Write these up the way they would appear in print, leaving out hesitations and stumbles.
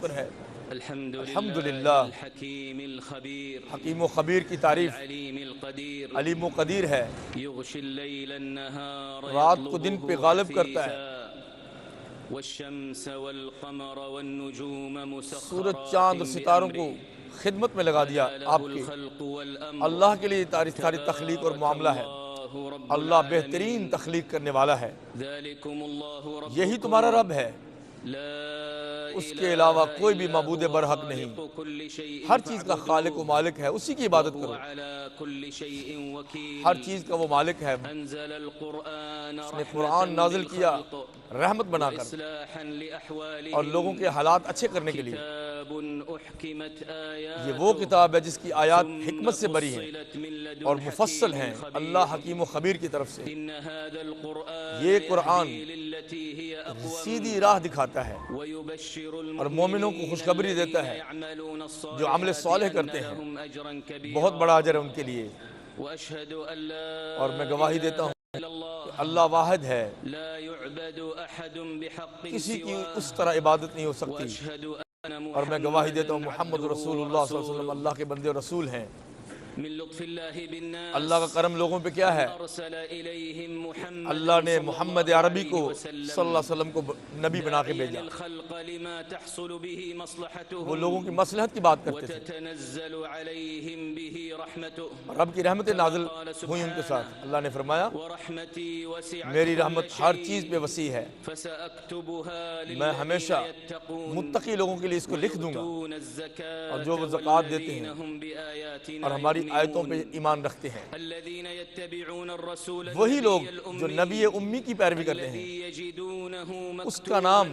شکر ہے۔ الحمدللہ حکیم و خبیر کی تعریف، علیم و قدیر ہے، رات کو دن پہ غالب کرتا ہے، سورج چاند اور ستاروں کو خدمت میں لگا دیا آپ کے۔ اللہ کے لیے ساری تخلیق اور معاملہ ہے، اللہ بہترین تخلیق کرنے والا ہے، یہی تمہارا رب ہے، اس کے علاوہ کوئی بھی معبود برحق نہیں، ہر چیز کا خالق و مالک ہے، اسی کی عبادت کرو، ہر چیز کا وہ مالک ہے۔ اس نے قرآن نازل کیا رحمت بنا کر اور لوگوں کے حالات اچھے کرنے کے لیے۔ یہ وہ کتاب ہے جس کی آیات حکمت سے بری ہیں اور مفصل ہیں، اللہ حکیم و خبیر کی طرف سے۔ یہ قرآن سیدھی راہ دکھاتا ہے اور مومنوں کو خوشخبری دیتا ہے، جو عمل صالح کرتے ہیں بہت بڑا اجر ہے ان کے لیے۔ اور میں گواہی دیتا ہوں کہ اللہ واحد ہے، کسی کی اس طرح عبادت نہیں ہو سکتی، اور میں گواہی دیتا ہوں محمد رسول اللہ صلی اللہ علیہ وسلم اللہ کے بندے اور رسول ہیں۔ اللہ کا کرم لوگوں پہ کیا ہے؟ اللہ نے محمد عربی کو صلی اللہ علیہ وسلم کو نبی بنا کے بھیجا، وہ لوگوں کی مصلحت کی بات کرتے تھے، رب کی رحمتیں نازل ہوئی ان کے ساتھ۔ اللہ نے فرمایا میری رحمت ہر چیز پہ وسیع ہے، میں ہمیشہ متقی لوگوں کے لیے اس کو لکھ دوں گا، اور جو وہ زکوٰۃ دیتے ہیں اور ہماری آیتوں پہ ایمان رکھتے ہیں، وہی لوگ جو نبی امی کی پیروی کرتے ہیں، اس کا نام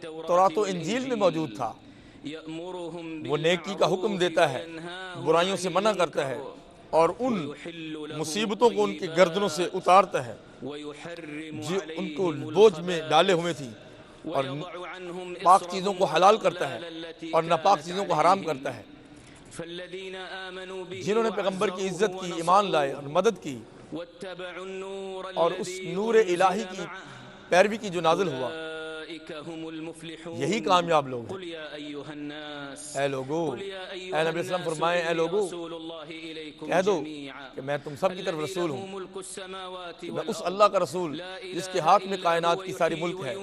تورات و انجیل میں موجود تھا، وہ نیکی کا حکم دیتا ہے، برائیوں سے منع کرتا ہے، اور ان مصیبتوں کو ان کی گردنوں سے اتارتا ہے جو ان کو بوجھ میں ڈالے ہوئے تھی، اور پاک چیزوں کو حلال کرتا ہے اور ناپاک چیزوں کو حرام کرتا ہے۔ جنہوں نے پیغمبر کی عزت کی، ایمان لائے اور مدد کی، اور اس نور الہی کی پیروی کی جو نازل ہوا، یہی کامیاب لوگ ہیں۔ اے لوگو، اے نبی علیہ السلام فرمائیں اے لوگو کہہ دو کہ میں تم سب کی طرف رسول ہوں، میں اس اللہ کا رسول جس کے ہاتھ میں کائنات کی ساری ملک ہے،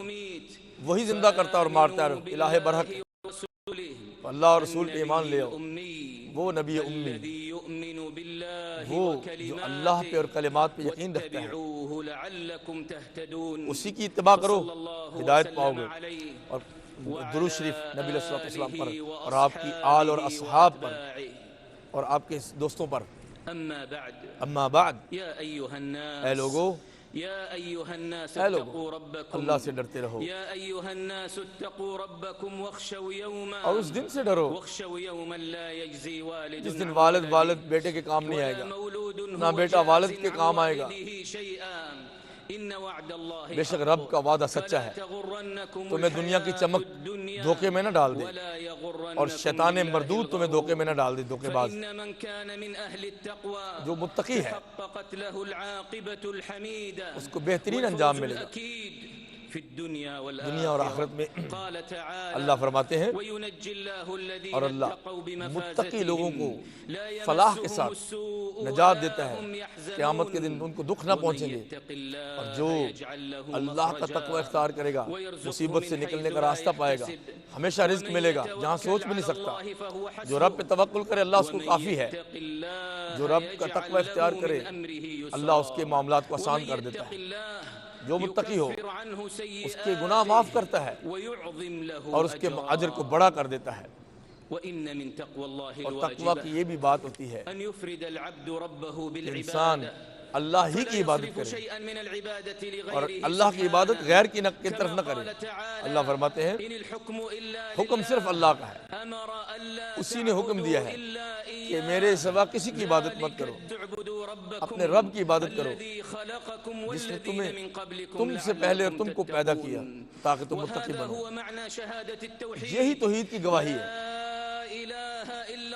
وہی زندہ کرتا اور مارتا ہے، الہ برحق، اللہ اور رسول پہ ایمان لے آؤ، وہ نبی امی، وہ جو اللہ پہ اور کلمات پہ یقین رکھتا ہے، اسی کی اتباع کرو، ہدایت پاؤ گے۔ اور درود شریف نبی علیہ السلام پر اور آپ کی آل اور اصحاب پر اور آپ کے دوستوں پر۔ اما بعد، اے لوگو، اے لوگو اللہ سے ڈرتے رہو اور اس دن سے ڈرو جس دن والد بیٹے کے کام نہیں آئے گا، نہ بیٹا والد کے کام آئے گا۔ بے شک رب کا وعدہ سچا ہے، تمہیں دنیا کی چمک دھوکے میں نہ ڈال دے، اور شیطان مردود تمہیں دھوکے میں نہ ڈال دے، دھوکے باز۔ جو متقی ہے اس کو بہترین انجام ملے گا دنیا اور آخرت میں۔ اللہ فرماتے ہیں اور اللہ متقی لوگوں کو فلاح کے ساتھ نجات دیتا ہے، قیامت کے دن ان کو دکھ نہ پہنچیں گے، اور جو اللہ کا تقوی اختیار کرے گا مصیبت سے نکلنے کا راستہ پائے گا، ہمیشہ رزق ملے گا جہاں سوچ بھی نہیں سکتا۔ جو رب پہ توکل کرے اللہ اس کو کافی ہے، جو رب کا تقوی اختیار کرے اللہ اس کے معاملات کو آسان کر دیتا ہے۔ جو متقی ہو اس کے گناہ معاف کرتا ہے اور اس کے اجر کو بڑا کر دیتا ہے۔ اور تقوی کی یہ بھی بات ہوتی ہے کہ انسان اللہ ہی کی عبادت کرے اور اللہ کی عبادت غیر کی طرف نہ کرے۔ اللہ فرماتے ہیں حکم صرف اللہ کا ہے، اسی نے حکم دیا ہے کہ میرے سوا کسی کی عبادت مت کرو، اپنے رب کی عبادت کرو جس نے تم سے پہلے اور تم کو پیدا کیا تاکہ تم متقی بنو۔ یہی توحید کی گواہی ہے۔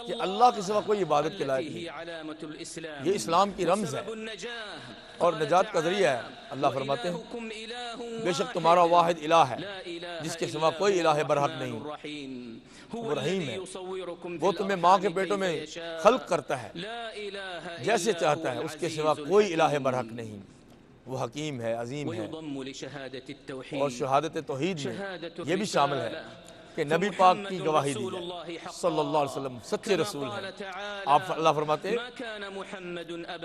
کہ اللہ کے سوا کوئی عبادت کے لائق نہیں، یہ اسلام کی رمز ہے اور نجات کا ذریعہ ہے۔ اللہ فرماتے ہیں بے شک تمہارا واحد الہ ہے جس کے سوا کوئی الہ برحق نہیں، وہ رحیم ہے، وہ تمہیں ماں کے پیٹوں میں خلق کرتا ہے جیسے چاہتا ہے، اس کے سوا کوئی الہ برحق نہیں، وہ حکیم ہے، عظیم ہے۔ اور شہادت توحید میں یہ بھی شامل ہے کہ نبی پاک کی گواہی دی جائے صلی اللہ علیہ وسلم سچے رسول ہیں۔ آپ اللہ فرماتے ہیں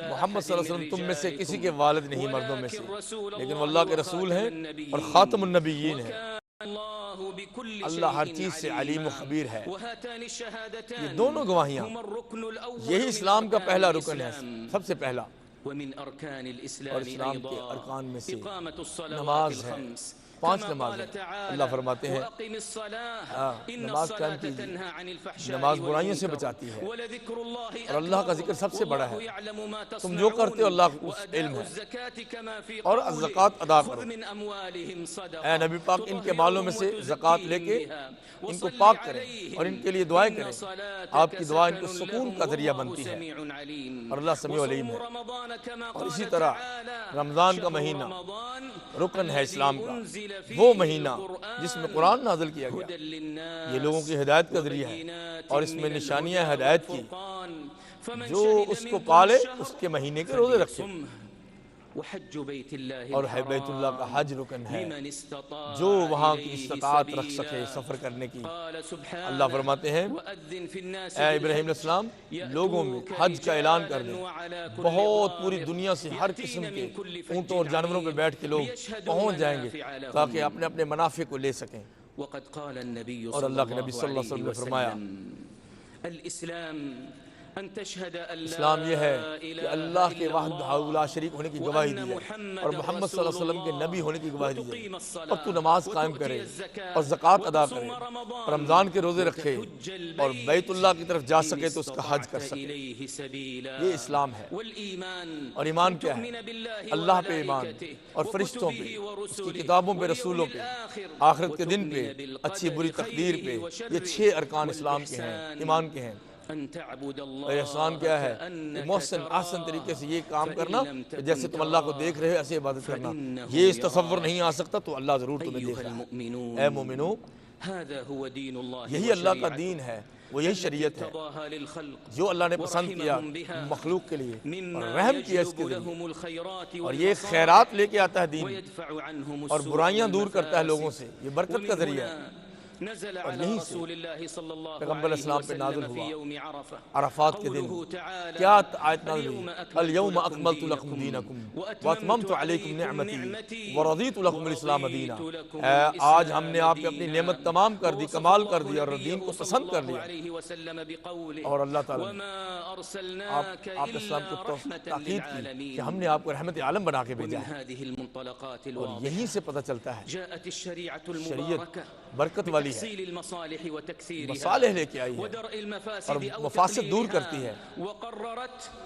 محمد صلی اللہ علیہ وسلم تم میں سے کسی کے والد نہیں مردوں میں سے، لیکن وہ اللہ کے رسول ہیں اور خاتم النبیین ہیں۔ اللہ ہر چیز سے علیم و خبیر ہے۔ یہ دونوں گواہیاں یہی اسلام کا پہلا رکن ہے، سب سے پہلا، اور اسلام کے ارکان میں سے نماز ہے، 5 نماز ہیں۔ اللہ فرماتے ہیں نماز قائم کیجیے، نماز برائیوں سے بچاتی ہے اور اللہ کا ذکر سب سے بڑا ہے، تم جو کرتے ہو اللہ کو علم ہے، اور زکوٰۃ ادا کرو۔ اے نبی پاک ان کے مالوں میں سے زکوٰۃ لے کے ان کو پاک کریں اور ان کے لیے دعائیں کریں، آپ کی دعا ان کو سکون کا ذریعہ بنتی ہے اور اللہ سمیع علیم ہے۔ اور اسی طرح رمضان کا مہینہ رکن ہے اسلام کا، وہ مہینہ جس میں قرآن نازل کیا گیا، یہ لوگوں کی ہدایت کا ذریعہ ہے اور اس میں نشانیاں ہدایت کی، جو اس کو پالے اس کے مہینے کے روزے رکھے، اور بیت اللہ کا حج رکن ہے، جو وہاں کی استطاعت رکھ سکے سفر کرنے کی۔ اللہ فرماتے ہیں اے ابراہیم علیہ السلام لوگوں میں حج کا اعلان کر دیں، بہت پوری دنیا سے ہر قسم کے اونٹوں اور جانوروں پہ بیٹھ کے لوگ پہنچ جائیں گے تاکہ اپنے اپنے منافع کو لے سکیں۔ اور اللہ کے نبی صلی اللہ علیہ وسلم نے فرمایا اسلام یہ ہے کہ اللہ کے وحدہ لا شریک ہونے کی گواہی دی جائے اور محمد صلی اللہ علیہ وسلم کے نبی ہونے کی گواہی دی جائے، اور تو نماز قائم کرے اور زکوٰۃ ادا کرے، رمضان کے روزے رکھے اور بیت اللہ کی طرف جا سکے تو اس کا حج کر سکے۔ یہ اسلام ہے۔ اور ایمان کیا ہے؟ اللہ پہ ایمان اور فرشتوں پہ، اس کی کتابوں پہ، رسولوں پہ، آخرت کے دن پہ، اچھی بری تقدیر پہ۔ یہ 6 ارکان اسلام کے ہیں، ایمان کے ہیں۔ اور احسان کیا ہے؟ کہ محسن احسن طریقے سے یہ کام کرنا کہ جیسے تم اللہ کو دیکھ رہے ہو ایسے عبادت کرنا۔ یہ اس تصور نہیں آ سکتا تو اللہ ضرور تمہیں دیکھ رہا ہے۔ اے مومنو، یہی اللہ کا دین ہے، وہ یہی شریعت ہے جو اللہ نے پسند کیا مخلوق کے لیے اور رحم کیا اس کے ذریعے، اور یہ خیرات لے کے آتا ہے دین اور برائیاں دور کرتا ہے لوگوں سے، یہ برکت کا ذریعہ ہے۔ اور یہیں سے پیغمبر علیہ السلام پہ نازل ہوا عرفات کے دن کیا آیت نازل ہوئی؟ اليوم اکملت لکم دینکم واتممت علیکم نعمتی ورضیت لکم الاسلام دینا۔ آج ہم نے آپ پہ اپنی نعمت تمام کر دی، کمال کر دی اور دین کو پسند کر لیا۔ اور اللہ تعالیٰ نے آپ اسلام کو تاکید کی کہ ہم نے آپ کو رحمت عالم بنا کے بھیجا ہے، اور یہیں سے پتہ چلتا ہے شریعت برکت والی ہے، مصالح لے کے آئی ہے اور مفاسد دور کرتی ہے،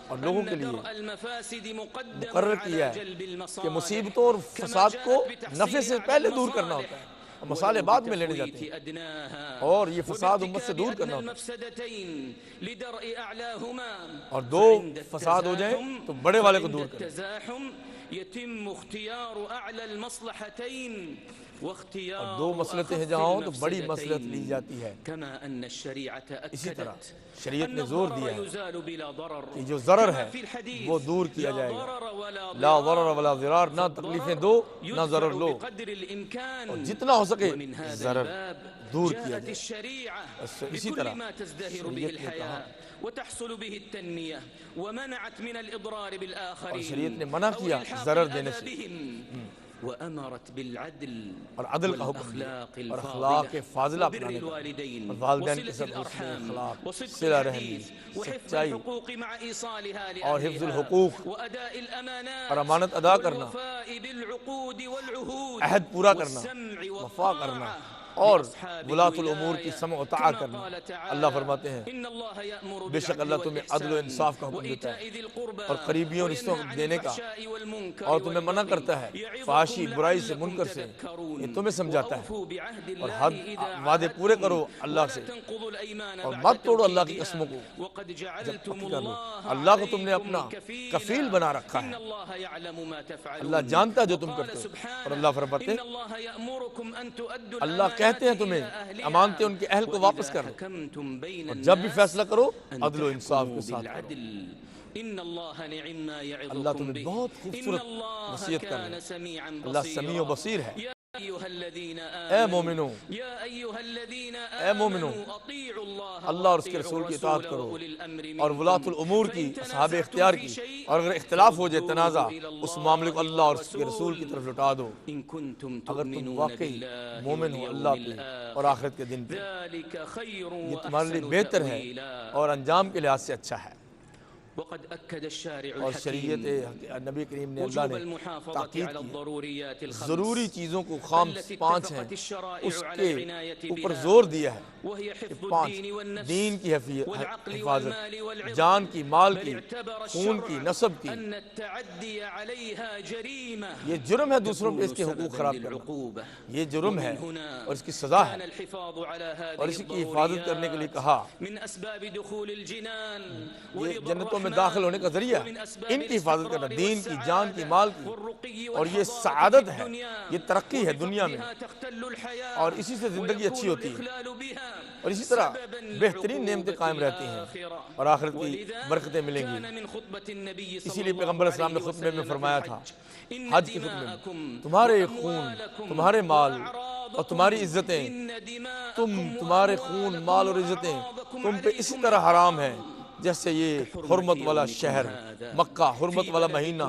اور لوگوں کے لیے مقرر کیا ہے کہ مصیبتوں اور فساد کو نفع سے پہلے دور کرنا ہوتا ہے، اور مصالح بعد میں لینے جاتے ہیں، اور یہ فساد امت سے دور کرنا ہوتا ہے، اور 2 فساد ہو جائیں تو بڑے والے کو دور کریں۔ اور 2 مصلحتیں ہیں جہاں ہوں تو بڑی مصلحت لی جاتی ہے۔ اسی طرح شریعت نے زور دیا ہے کہ جو ضرر ہے وہ دور کیا جائے گا، لا ضرر ولا ضرار، نہ تکلیفیں دو نہ ضرر لو، اور جتنا ہو سکے ضرر دور کیا جائے۔ اسی طرح شریعت نے کہا اور شریعت نے منع کیا ضرر دینے سے، اور عدل کا حکم دیا اور اخلاق فاضلہ اپنانے کا، اور والدین کے ساتھ حسن اخلاق، صلہ رحمی، سچائی اور حفظ الحقوق اور امانت ادا کرنا، عہد پورا کرنا، وفا کرنا، اور ولاۃ الامور کی سمع و طاعت کرنا۔ اللہ فرماتے ہیں بے شک اللہ تمہیں عدل و انصاف کا حکم دیتا ہے اور قریبیوں رشتوں دینے کا، اور تمہیں منع کرتا ہے فحاشی برائی سے منکر سے، یہ تمہیں سمجھاتا ہے۔ اور حد وعدے پورے کرو اللہ سے اور مت توڑو اللہ کی قسموں کو جب پکی کر لو۔ اللہ کو تم نے اپنا کفیل بنا رکھا ہے، اللہ جانتا ہے جو تم کرتے ہو۔ اور اللہ فرماتے ہیں اللہ کہتے ہیں تمہیں امانتیں ان کے اہل کو واپس کر لو، اور جب بھی فیصلہ کرو عدل و انصاف کے ساتھ کرو۔ اللہ تمہیں بہت خوبصورت وصیت کر رہا ہے، اللہ سمیع و بصیر ہے۔ اے مومنو، اے مومنو، اللہ اور اس کے رسول کی اطاعت کرو اور ولاۃ الامور کی، اصحاب اختیار کی، اور اگر اختلاف ہو جائے تنازع، اس معاملے کو اللہ اور اس کے رسول کی طرف لوٹا دو اگر تم واقعی مومن ہو اللہ پہ اور آخرت کے دن پہ۔ یہ تمہارے لیے بہتر ہے اور انجام کے لحاظ سے اچھا ہے۔ اور شریعت نبی کریم نے اللہ نے تاکید کی ضروری چیزوں کو خام 5 ہیں اس کے اوپر زور دیا ہے کہ 5 دین کی حفاظت، جان کی، مال کی، خون کی، نسب کی۔ یہ جرم ہے دوسروں پہ اس کے حقوق خراب کرنا، یہ جرم ہے اور اس کی سزا ہے، اور اسی کی حفاظت کرنے کے لیے کہا یہ جنتوں میں داخل ہونے کا ذریعہ ان کی حفاظت کرنا، دین کی، جان کی، مال کی، اور یہ سعادت ہے، یہ ترقی ہے دنیا میں، اور اسی سے زندگی اچھی ہوتی ہے، اور اسی طرح بہترین نعمتیں قائم رہتی ہیں اور آخرت کی برکتیں ملیں گی۔ اسی لیے پیغمبر اسلام نے خطبے میں فرمایا تھا، حج کے خطبے میں، تمہارے خون، تمہارے مال اور تمہاری عزتیں، تمہارے خون، مال اور عزتیں تم پہ اسی طرح حرام ہیں جیسے یہ حرمت والا شہر مکہ، حرمت والا مہینہ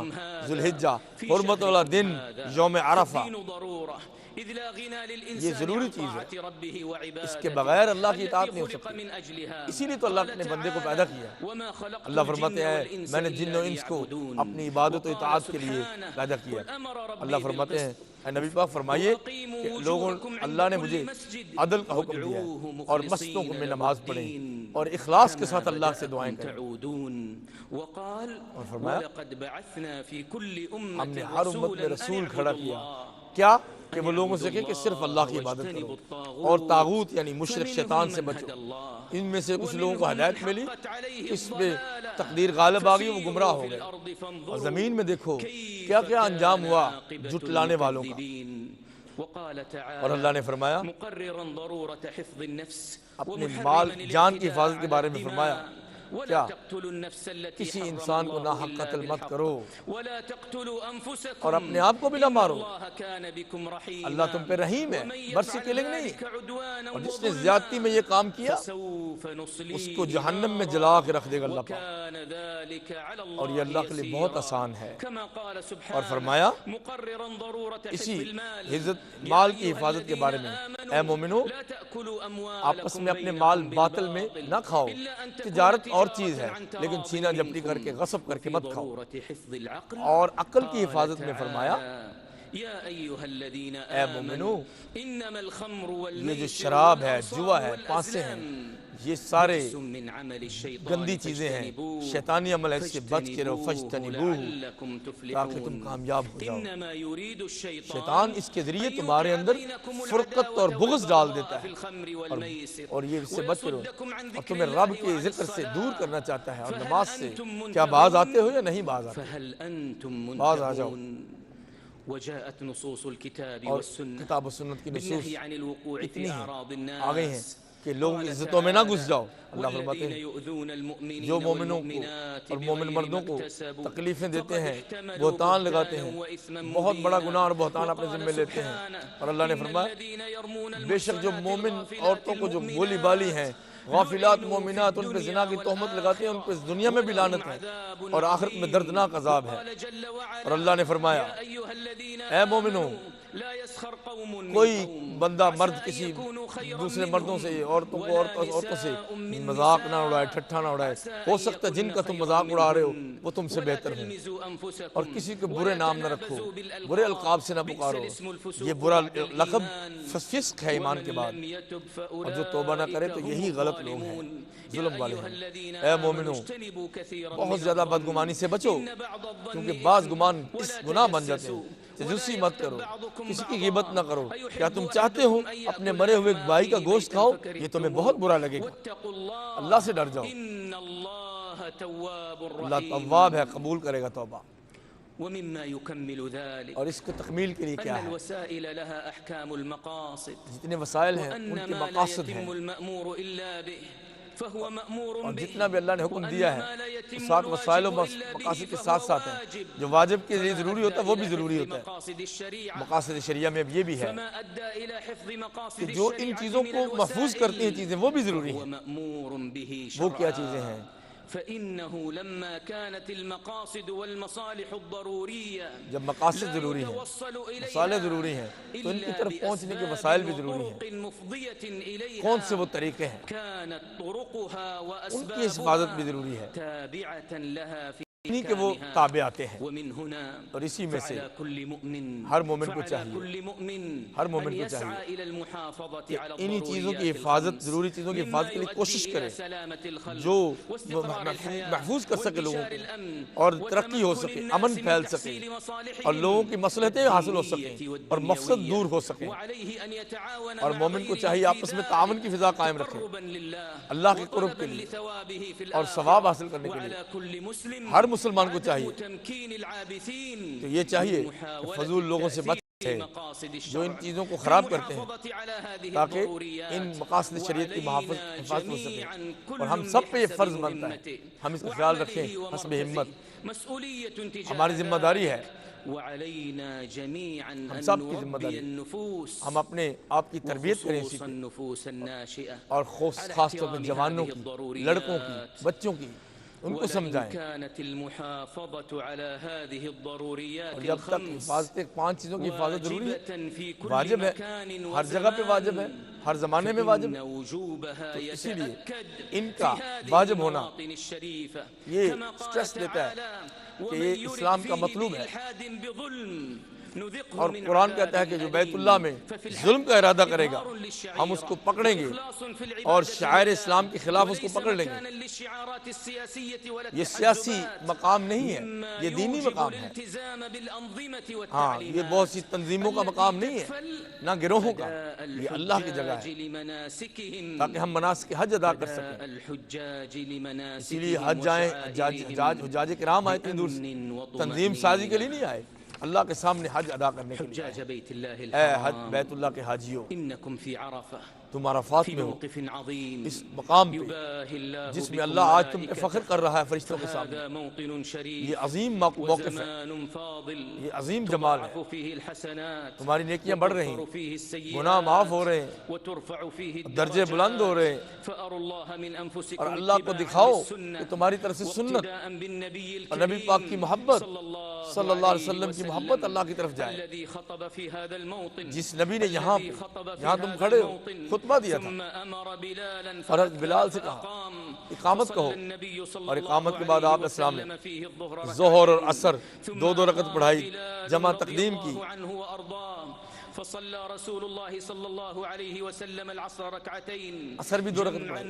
ذو الحجہ، حرمت والا دن یوم عرفہ۔ یہ ضروری چیز ہے، اس کے بغیر اللہ کی اطاعت نہیں ہو سکتی۔ اسی لیے تو اللہ نے اپنے بندے کو پیدا کیا۔ اللہ فرماتے ہیں میں نے جن و انس کو اپنی عبادت و اطاعت کے لیے پیدا کیا۔ اللہ فرماتے ہیں اے نبی پاک فرمائیے کہ لوگوں، اللہ نے مجھے عدل کا حکم دیا ہے اور مسجدوں میں نماز پڑھیں اور اخلاص کے ساتھ اللہ سے دعائیں کریں۔ اور فرمایا ہم نے ہر امت میں رسول کھڑا کیا، کیا کہ وہ لوگوں سے کہے کہ صرف اللہ کی عبادت کرو اور طاغوت یعنی مشرک شیطان سے بچو۔ ان میں سے کچھ لوگوں کو ہدایت ملی، اس پہ تقدیر غالب آ گئی، وہ گمراہ ہو گئے۔ اور زمین میں دیکھو کیا کیا انجام ہوا جھٹلانے والوں کا۔ اور اللہ نے فرمایا اپنے مال جان کی حفاظت کے بارے میں فرمایا کیا کسی انسان کو ناحق قتل مت کرو اور اپنے آپ کو بھی نہ مارو، اللہ تم پہ رحیم ہے، برسی کلنگ نہیں۔ اور جس نے زیادتی میں یہ کام کیا اس کو جہنم میں جلا کے رکھ دے گا اللہ پاک، اور یہ اللہ کے لیے بہت آسان ہے۔ اور فرمایا اسی عزت مال کی حفاظت کے بارے میں اے مومنو آپس میں اپنے مال باطل میں نہ کھاؤ، تجارت اور چیز ہے لیکن چھینا جھپٹی کر کے غصب کر کے مت کھاؤ۔ اور عقل کی حفاظت میں فرمایا اے مومنو یہ جو شراب ہے، جوا ہے، پانسے ہیں، یہ سارے گندی چیزیں ہیں، شیطانی عمل ہے، اس سے بچ کے رہو، فَاجْتَنِبُوهُ تاکہ تم کامیاب ہو جاؤ۔ شیطان اس کے ذریعے تمہارے اندر فرقت اور بغض ڈال دیتا ہے اور یہ اس سے بچ کے رہو، اور تمہیں رب کے ذکر سے دور کرنا چاہتا ہے اور نماز سے۔ کیا باز آتے ہو یا نہیں باز آتے؟ باز آ جاؤ۔ اور کتاب و سنت کی نصوص اتنی ہیں آ گئی ہیں کہ لوگ عزتوں میں نہ گھس جاؤ۔ اللہ فرماتے ہیں جو مومنوں کو اور مومن مردوں کو تکلیفیں دیتے ہیں، بہتان لگاتے ہیں، بہت بڑا گناہ اور بہتان اپنے ذمہ لیتے ہیں۔ اور اللہ نے فرمایا بے شک جو مومن عورتوں کو جو بولی بالی ہیں، غافلات مومنات، ان پہ زنا کی تہمت لگاتے ہیں، ان پہ دنیا میں بھی لعنت ہے اور آخرت میں دردناک عذاب ہے۔ اور اللہ نے فرمایا اے مومنو کوئی بندہ مرد کسی دوسرے مردوں سے، عورتوں کو عورتوں سے مذاق نہ اڑائے، ٹھٹھا نہ اڑائے۔ ہو سکتا ہے جن کا تم مذاق اڑا رہے ہو وہ تم سے بہتر ہوں۔ اور کسی کو برے نام نہ رکھو، برے القاب سے نہ پکارو، یہ برا لقب فسق ہے ایمان کے بعد۔ اور جو توبہ نہ کرے تو یہی غلط لوگ ہیں، ظلم والے ہیں۔ اے مومنوں، بہت زیادہ بدگمانی سے بچو، کیونکہ بعض گمان اس گناہ بن جاتے ہیں۔ تجسس مت کرو، کسی کی غیبت نہ کرو۔ کیا تم چاہتے ہو اپنے مرے ہوئے بھائی کا گوشت کھاؤ؟ یہ تمہیں بہت برا لگے گا۔ اللہ سے ڈر جاؤ، اللہ تواب ہے، قبول کرے گا توبہ۔ اور اس کو تکمیل کے لیے کیا ہے؟ جتنے وسائل ہیں ان کے مقاصد ہیں، اور جتنا بھی اللہ نے حکم دیا ہے ساتھ وسائل و مقاصد کے ساتھ ساتھ ہیں۔ جو واجب کے لیے ضروری ہوتا ہے وہ بھی ضروری ہوتا ہے۔ مقاصد شریعہ میں اب یہ بھی ہے کہ جو ان چیزوں کو محفوظ کرتی ہیں چیزیں وہ بھی ضروری ہیں۔ وہ کیا چیزیں ہیں؟ فإنه لما كانت المقاصد والمصالح الضرورية جب مقاصد ضروری ہیں، مصالح ضروری ہیں، تو ان کی طرف پہنچنے کے وسائل بھی ضروری ہیں۔ کون سے وہ طریقے ہیں؟ ان کی حفاظت بھی ضروری ہے، انہی کے وہ تابع آتے ہیں۔ اور اسی میں سے ہر مومن کو چاہیے کہ انہی چیزوں کی حفاظت، ضروری چیزوں کی حفاظت کے لیے کوشش کرے، جو محفوظ کر سکے لوگوں کو، اور ترقی ہو سکے، امن پھیل سکے، اور لوگوں کی مصلحتیں حاصل ہو سکیں، اور مقصد دور ہو سکیں۔ اور مومن کو چاہیے آپس میں تعاون کی فضا قائم رکھے، اللہ کے قرب کے لیے اور ثواب حاصل کرنے کے لیے۔ ہر مسلمان کو چاہیے تو یہ چاہیے کہ فضول لوگوں سے بچے جو ان چیزوں کو خراب کرتے ہیں، تاکہ ان مقاصد شریعت کی حفاظت ہو سکے۔ اور ہم سب پہ یہ فرض بنتا ہے، ہم اس کا خیال رکھیں حسب ہمت، ہماری ذمہ داری ہے، ہم سب کی ذمہ داری ہے۔ ہم اپنے آپ کی تربیت کریں اسی پہ، اور خاص طور پہ جوانوں کی، لڑکوں کی، بچوں کی، ان کو سمجھائیں۔ اور جب تک حفاظت 5 چیزوں کی حفاظت ضروری ہے، واجب ہے، ہر جگہ پہ واجب ہے، ہر زمانے میں واجب ہے، تو اسی لیے ان کا واجب ہونا یہ سٹریس دیتا ہے کہ یہ اسلام کا مطلوب ہے۔ اور قرآن کہتا ہے کہ جو بیت اللہ میں ظلم کا ارادہ کرے گا ہم اس کو پکڑیں گے، اور شعائر اسلام کے خلاف اس کو پکڑ لیں گے۔ یہ سیاسی مقام نہیں ہے، یہ دینی مقام ہے۔ ہاں، یہ بہت سی تنظیموں کا مقام نہیں ہے، نہ گروہوں کا، یہ اللہ کی جگہ ہے، تاکہ ہم مناسک حج ادا کر سکیں۔ اسی لیے حج جائیں، حجاج کرام آئے اتنی دور سے، تنظیم سازی کے لیے نہیں آئے، اللہ کے سامنے حج ادا کرنے کے لیے۔ اے حج بیت اللہ کے حاجیوں، تم عرفات میں ہو، اس مقام پہ جس میں اللہ آج تم پہ فخر کر رہا ہے فرشتوں کے سامنے۔ یہ عظیم موقف ہے، یہ عظیم جمال ہے۔ تمہاری نیکیاں بڑھ رہی ہیں، گناہ معاف ہو رہے ہیں، درجے بلند ہو رہے ہیں، اور اللہ کو دکھاؤ کہ تمہاری طرف سے سنت اور نبی پاک کی محبت صلی اللہ علیہ وسلم کی محبت اللہ کی طرف جائے۔ جس نبی نے یہاں تم کھڑے ہو خطبہ دیا تھا، اور بلال سے کہا اقامت کہو، اور اقامت کے بعد آپ السلام نے ظہر اور عصر 2 رکعت پڑھائی، جمع تقدیم کی۔ فصلى رسول الله صلى الله عليه وسلم العصر ركعتين عصر بھی 2 رکعت پڑھائی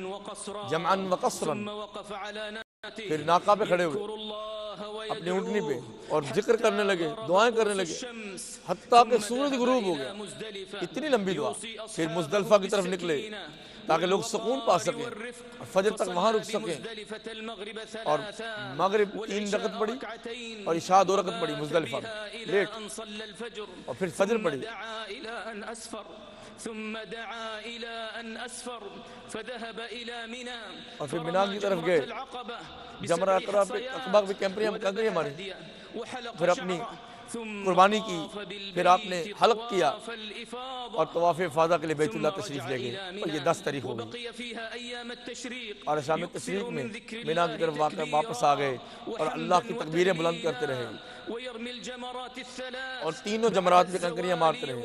جمعا وقصرا، ثم وقف على پھر ناقہ پہ کھڑے ہوئے اپنی اونٹنی پہ اور ذکر کرنے لگے، دعائیں کرنے لگے، حتیٰ کہ سورج غروب ہو گیا۔ اتنی لمبی دعا۔ پھر مزدلفہ کی طرف نکلے تاکہ لوگ سکون پا سکیں اور فجر تک وہاں رک سکیں، اور مغرب 3 رکعت پڑھی اور عشاء 2 رکعت پڑھی مزدلفہ میں لیٹ، اور پھر فجر پڑھی۔ ثم دعا إلى أن أسفر فذهب إلى منى اور پھر منی کی طرف گئے، جمرہ عقبہ پہ کیمپریاں ماری، پھر اپنی قربانی کی، پھر آپ نے حلق کیا اور طواف افاضہ کے لیے بیت اللہ تشریف لے گئے، اور یہ 10 تاریخ ہو گئی۔ اور شام تشریق میں مینا کی طرف واپس آ گئے اور اللہ کی تکبیریں بلند کرتے رہے اور تینوں جمرات میں کنکریاں مارتے رہے۔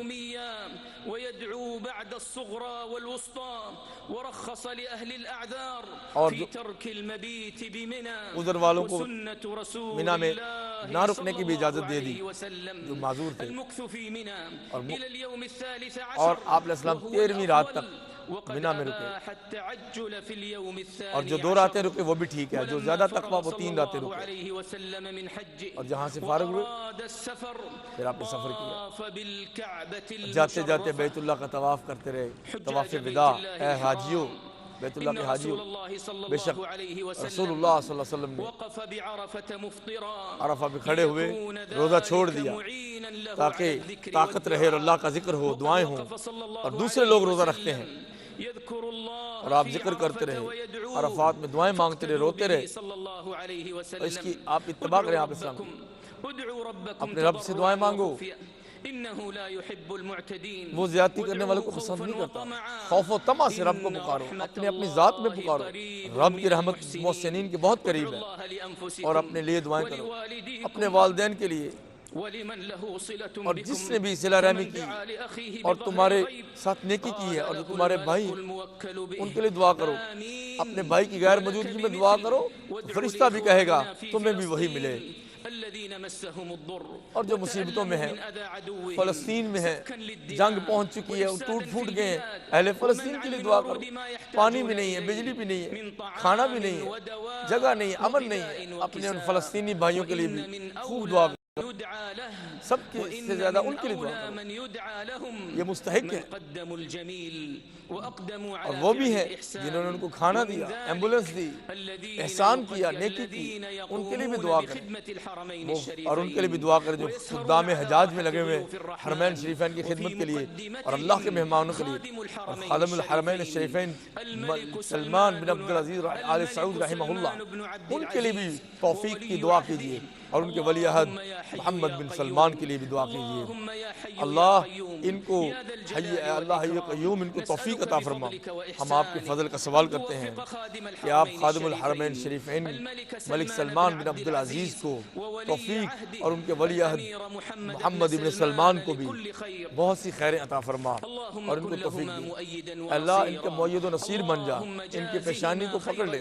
ويدعو بعد الصغرى والوسطى ورخص لأهل الأعذار في ترك المبيت بمنى عذر والوں کو وسنة رسول مینا میں نہ الله رکنے کی صلى بھی الله اجازت دے دی عليه وسلم جو معذور تھے، المكث في منى إلى اليوم الثالث اور عشر آپ علیہ السلام وهو 13ویں رات تک الأفضل وقد مینا میں رکے، أباح التعجل في اليوم اور جو الثاني 2 راتیں عشر رکے وہ بھی ٹھیک ہے، جو زیادہ تقویٰ وہ 3 راتیں الله رکے، عليه وسلم من حجه اور جہاں سے فارغ ہوئے وأراد السفر پھر آپ نے سفر کیا، طاف بالكعبة جاتے جاتے المشرفة بیت اللہ کا طواف کرتے رہے، طواف حجاج بیت وداع۔ اللہ اے حاجیوں، الحرام بیت اللہ ان کے حاجیوں، رسول اللہ صلی بے شک اللہ علیہ رسول وسلم اللہ صلی اللہ علیہ وسلم نے وقف بعرفة مفطرا عرفہ پہ کھڑے ہوئے، ليكون روزہ چھوڑ ذلك دیا معينا له على تاکہ الذكر طاقت رہے اور اللہ کا ذکر ہو، وقد دعائیں ہوں، وقف صلی اللہ اور دوسرے لوگ علیہ روزہ رکھتے ہیں، وسلم يذكر الله اور آپ في ذکر کرتے عرفة رہے، ويدعو عرفات میں دعائیں مانگتے رہے، فاقتدوا روتے به رہے، صلی اللہ علیہ اور اس وسلم کی آپ اتباع کریں، ادعوا آپ اسلام کی، ربکم ادعوا ربکم اپنے رب سے دعائیں تضرعا مانگو، وخفیا انه لا يحب المعتدين وہ زیادتی کرنے والوں کو پسند نہیں کرتا۔ خوف و طمع سے رب کو پکارو، اپنی اپنی ذات میں پکارو، رب کی رحمت محسنین کے بہت قریب ہے، اور اپنے لیے دعائیں کرو، اپنے والدین کے لیے، ولمن له صلة اور جس نے بھی صلہ رحمی کی اور تمہارے ساتھ نیکی کی ہے، اور جو تمہارے بھائی ان کے لیے دعا کرو، اپنے بھائی کی غیر موجودگی میں دعا کرو تو فرشتہ بھی کہے گا تمہیں بھی وہی ملے۔ اور جو مصیبتوں میں ہے، فلسطین میں ہے، جنگ پہنچ چکی ہے، ٹوٹ پھوٹ گئے ہیں، اہل فلسطین کے لیے دعا کرو، پانی بھی نہیں ہے، بجلی بھی نہیں ہے، کھانا بھی نہیں ہے، جگہ نہیں ہے، امن نہیں ہے، اپنے ان فلسطینی بھائیوں کے لیے بھی خوب دعا کرو، سب کے سے زیادہ ان کے لیے دعا کرو، یہ مستحق ہے، اور وہ بھی ہیں جنہوں نے ان کو کھانا دیا، ایمبولنس دی، احسان کیا، نیکی کی، ان کے لیے بھی دعا کریں، اور ان کے لیے بھی دعا کریں جو خدام حجاج میں لگے ہوئے حرمین شریفین کی خدمت کے لیے اور اللہ کے مہمانوں کے لیے، اور خادم الحرمین الشریفین سلمان بن عبدالعزیز آل سعود رحمہ اللہ، ان کے لیے بھی توفیق کی دعا کیجئے، اور ان کے ولی عہد محمد بن سلمان کے لیے بھی دعا کیجئے۔ اللہ ان کو اللہ حی قیوم ان کو توفیق عطا فرما۔ ہم آپ کے فضل کا سوال کرتے ہیں کہ آپ خادم الحرمین شریفین ملک سلمان بن عبدالعزیز کو توفیق، اور ان کے ولی عہد محمد بن سلمان کو بھی بہت سی خیریں عطا فرما، اور ان کو توفیق دی۔ اللہ ان کے مؤید و نصیر بن جا، ان کی پیشانی کو پکڑ لے،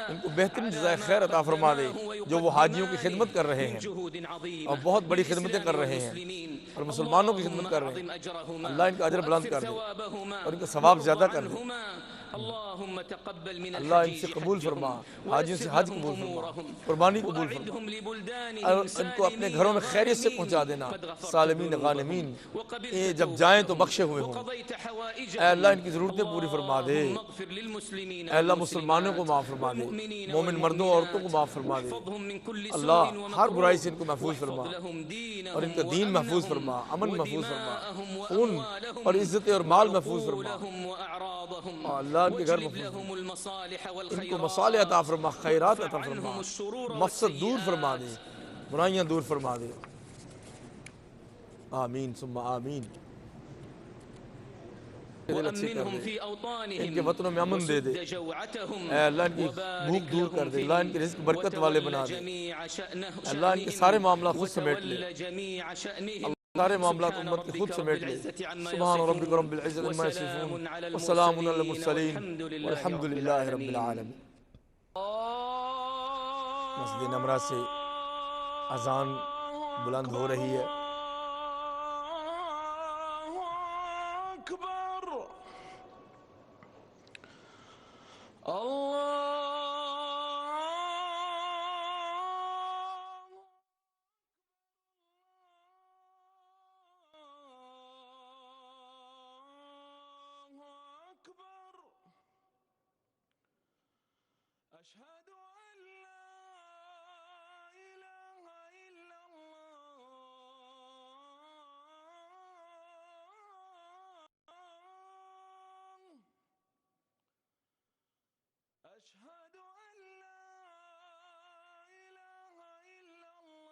ان کو بہترین جزائے خیر عطا فرما دے جو وہ حاجیوں کی خدمت کر رہے ہیں اور بہت بڑی خدمتیں کر رہے ہیں اور مسلمانوں کی خدمت کر رہے ہیں۔ اللہ ان کا اجر بلند کر دے اور ان کا ثواب زیادہ کر دے۔ اللہ ان سے قبول فرما، حاجیوں سے حج قبول فرما، قربانی قبول فرما، اور ان کو اپنے گھروں میں خیریت سے پہنچا دینا، سالمین غانمین، یہ جب جائیں تو بخشے ہوئے ہوں۔ اے اللہ ان کی ضرورتیں پوری فرما دے، اے اللہ مسلمانوں کو معاف فرما دے، مومن مردوں اور عورتوں کو معاف فرما دے، اللہ ہر برائی سے ان کو محفوظ فرما اور ان کا دین محفوظ فرما، امن محفوظ فرما، خون اور عزت اور مال محفوظ فرما، اور اللہ ان کے گھر محفوظ فرما، ان کو مصالح عطا فرما، خیرات عطا فرما، مفسد دور فرما دے، برائیاں دور فرما دے، آمین ثم آمین۔ دل اچھی کر دے، ان کے وطنوں میں امن دے دے، اے اللہ ان کی بھوک دور کر دے، اللہ ان کی رزق برکت والے بنا دے، اللہ ان کے سارے معاملات خود سمیٹ لے، سارے معاملات امت کے خود سمیٹ لے۔ سبحان ربک رب العزت عما یصفون وسلام علی المرسلین والحمد للہ رب العالمین۔ مسجد نمرہ سے اذان بلند ہو رہی ہے۔ أشهد أن لا إله إلا الله أشهد أن لا إله إلا الله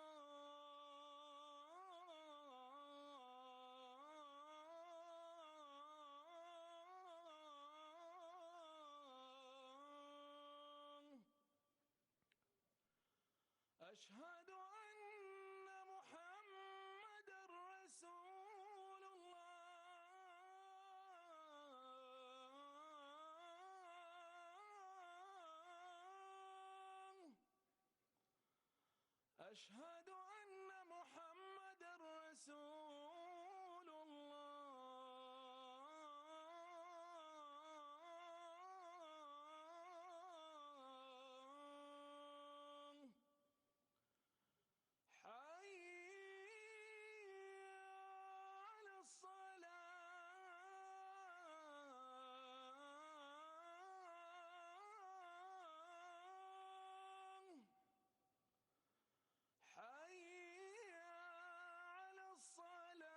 أشهد أن محمد رسول الله أشهد أن محمد رسول الله حي على الصلاة حي على الصلاة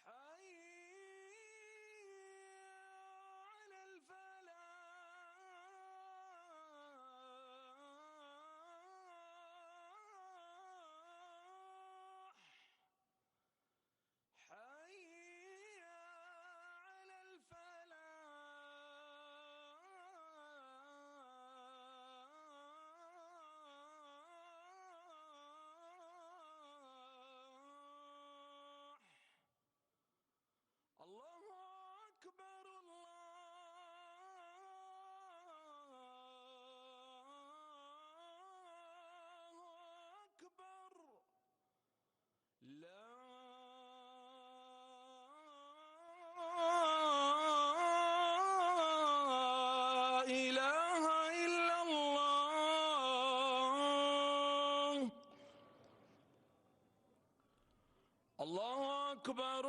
حي على الفلاح حي على الفلاح الله أكبر الله أكبر لا إله إلا الله الله أكبر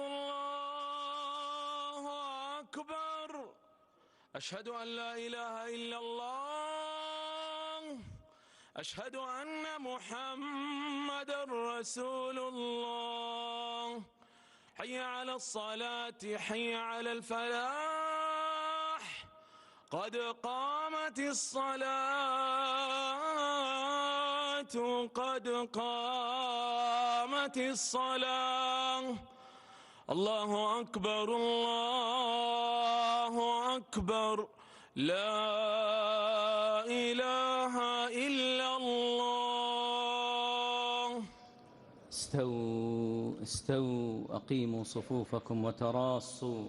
الله أكبر أشهد أن لا إله إلا الله أشهد أن محمد رسول الله حي على الصلاة حي على الفلاح قد قامت الصلاة قد قامت الصلاة الله أكبر الله أكبر لا إله إلا الله استووا استووا أقيموا صفوفكم وتراصوا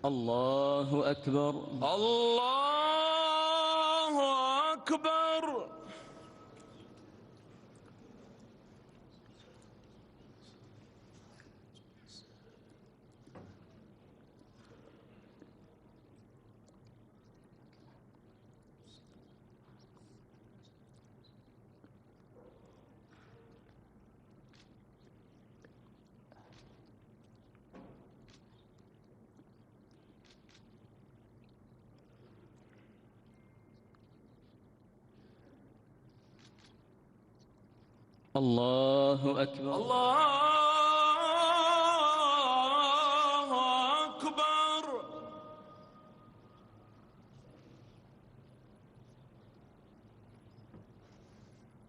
الله أكبر الله أكبر الله أكبر الله أكبر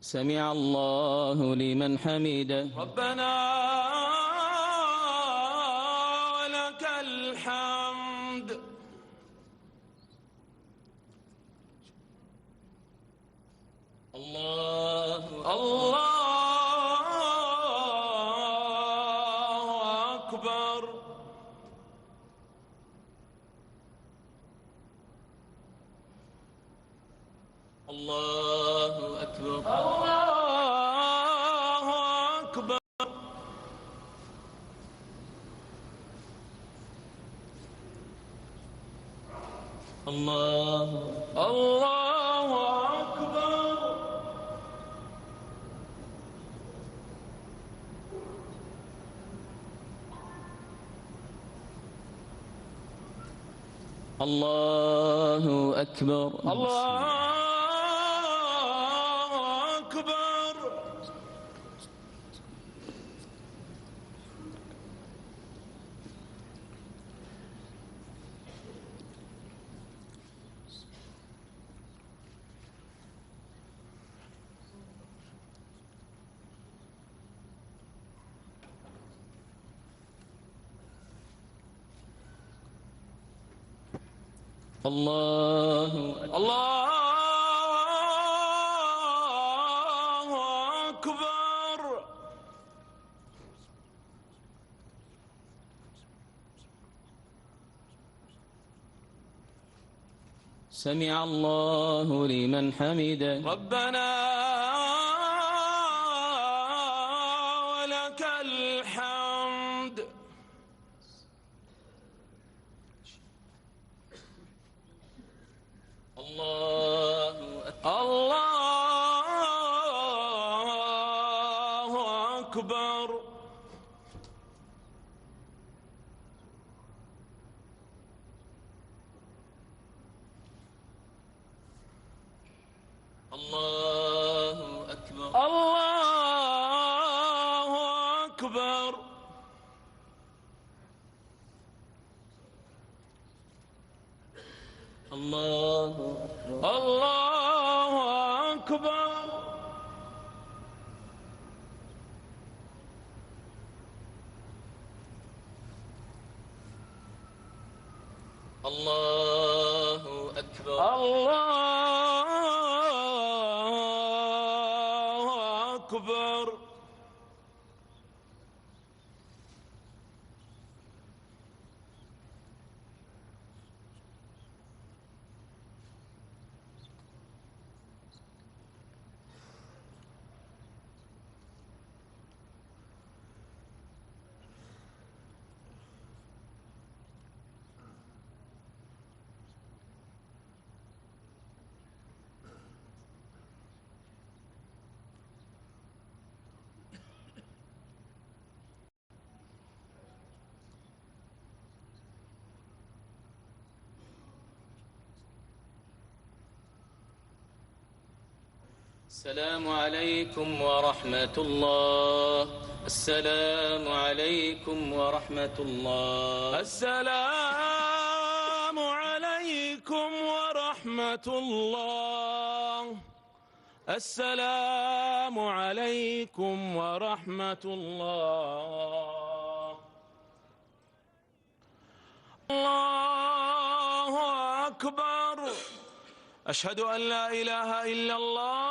سمع الله لمن حمده ربنا ولك الحمد الله الله أكبر الله أكبر الله أكبر الله الله أكبر الله أكبر الله أكبر الله أكبر. الله أكبر. سمع الله لمن حمده. ربنا ولك الحمد. الله أكبر. الله أكبر. الله أكبر. الله أكبر. الله أكبر. الله أكبر. الله أكبر. الله أكبر. السلام عليكم ورحمة الله. السلام عليكم ورحمة الله. السلام عليكم ورحمة الله. السلام عليكم ورحمة الله. الله أكبر. أشهد أن لا إله إلا الله.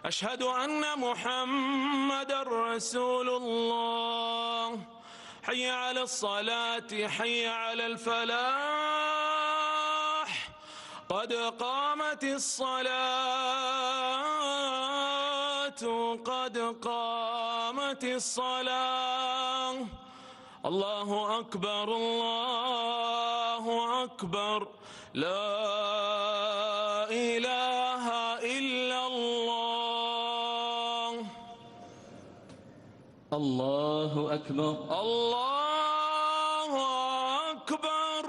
أشهد أن محمد رسول الله. حي على الصلاة، حي على الفلاح، قد قامت الصلاة، قد قامت الصلاة. الله أكبر. الله أكبر. لا إله إلا الله. الله أكبر. الله أكبر.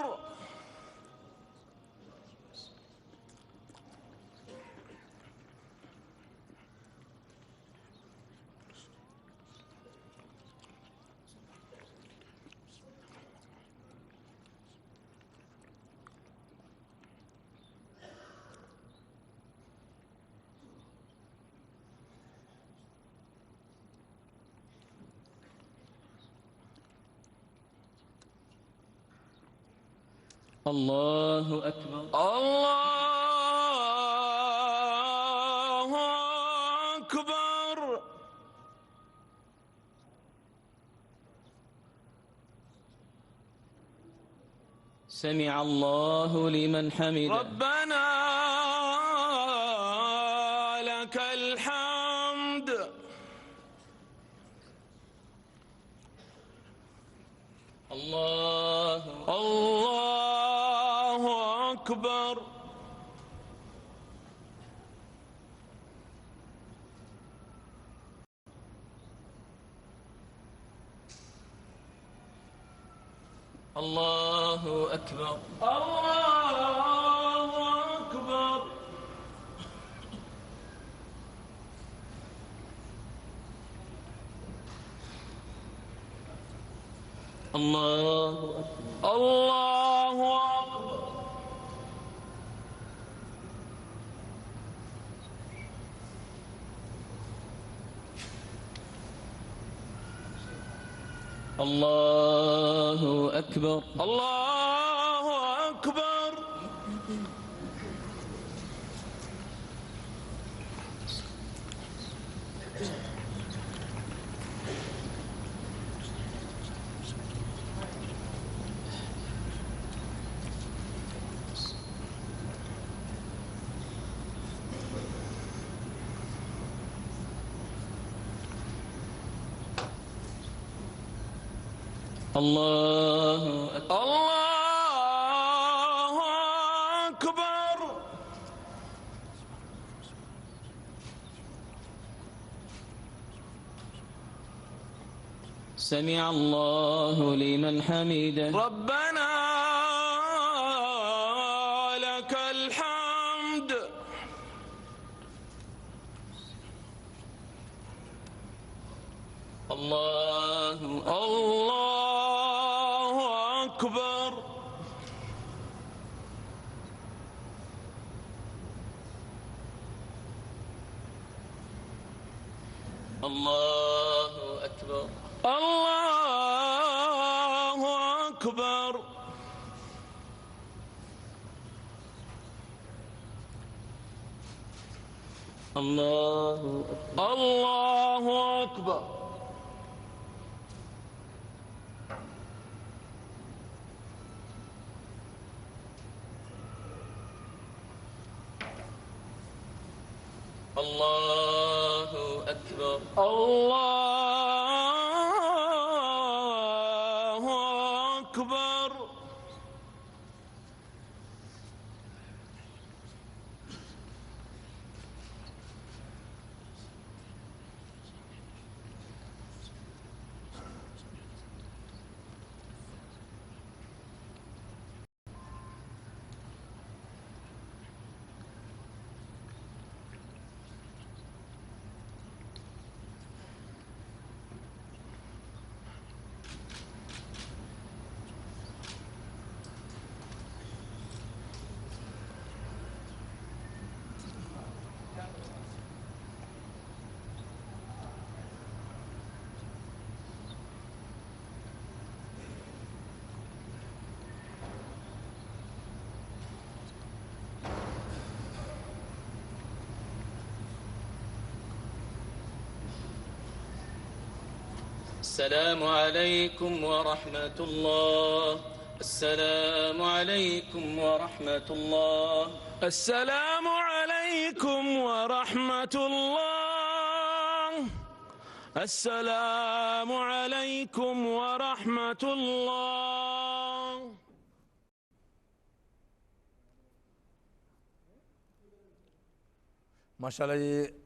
الله أكبر. الله أكبر. سمع الله لمن حمده. ربنا لك الحمد. الله الله أكبر. الله أكبر. الله أكبر. الله أكبر. الله أكبر. الله أكبر. الله الله أكبر. الله أكبر. سمع الله لمن حمده. ربنا لك الحمد. الله الله أكبر. الله أكبر. الله أكبر. الله أكبر. الله أكبر. الله أكبر. الله أكبر. السلام عليكم ورحمة الله. السلام عليكم ورحمة الله. السلام عليكم ورحمة الله. السلام عليكم ورحمة الله. ماشاءاللہ یہ